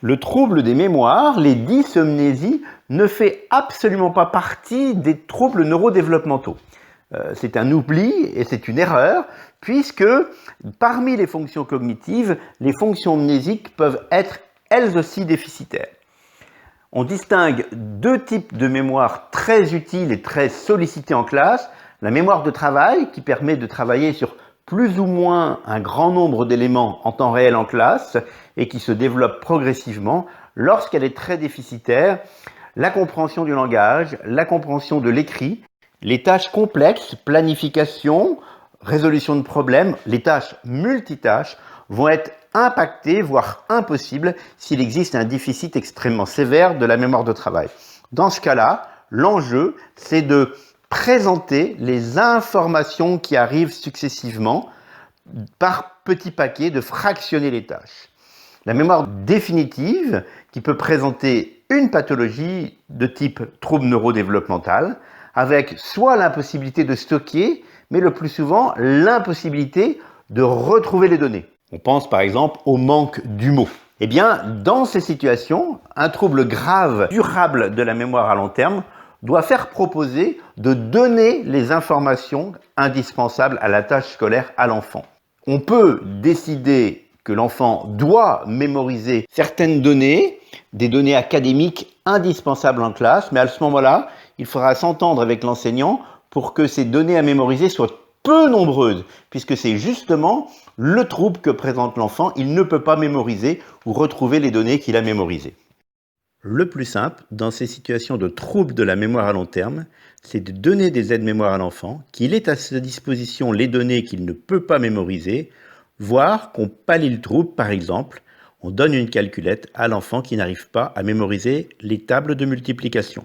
Le trouble des mémoires, les dysomnésies, ne fait absolument pas partie des troubles neurodéveloppementaux. C'est un oubli et c'est une erreur, puisque parmi les fonctions cognitives, les fonctions mnésiques peuvent être elles aussi déficitaires. On distingue deux types de mémoire très utiles et très sollicitées en classe. La mémoire de travail, qui permet de travailler sur plus ou moins un grand nombre d'éléments en temps réel en classe et qui se développe progressivement. Lorsqu'elle est très déficitaire, la compréhension du langage, la compréhension de l'écrit, les tâches complexes, planification, résolution de problèmes, les tâches multitâches vont être impactées, voire impossibles, s'il existe un déficit extrêmement sévère de la mémoire de travail. Dans ce cas-là, l'enjeu, c'est de présenter les informations qui arrivent successivement par petits paquets, de fractionner les tâches. La mémoire définitive, qui peut présenter une pathologie de type trouble neurodéveloppemental, avec soit l'impossibilité de stocker, mais le plus souvent l'impossibilité de retrouver les données. On pense par exemple au manque du mot. Eh bien, dans ces situations, un trouble grave, durable de la mémoire à long terme doit faire proposer de donner les informations indispensables à la tâche scolaire à l'enfant. On peut décider que l'enfant doit mémoriser certaines données, des données académiques indispensables en classe, mais à ce moment-là, il faudra s'entendre avec l'enseignant pour que ces données à mémoriser soient peu nombreuses, puisque c'est justement le trouble que présente l'enfant. Il ne peut pas mémoriser ou retrouver les données qu'il a mémorisées. Le plus simple, dans ces situations de troubles de la mémoire à long terme, c'est de donner des aides-mémoire à l'enfant, qu'il ait à sa disposition les données qu'il ne peut pas mémoriser, voire qu'on pallie le trouble, par exemple, on donne une calculette à l'enfant qui n'arrive pas à mémoriser les tables de multiplication.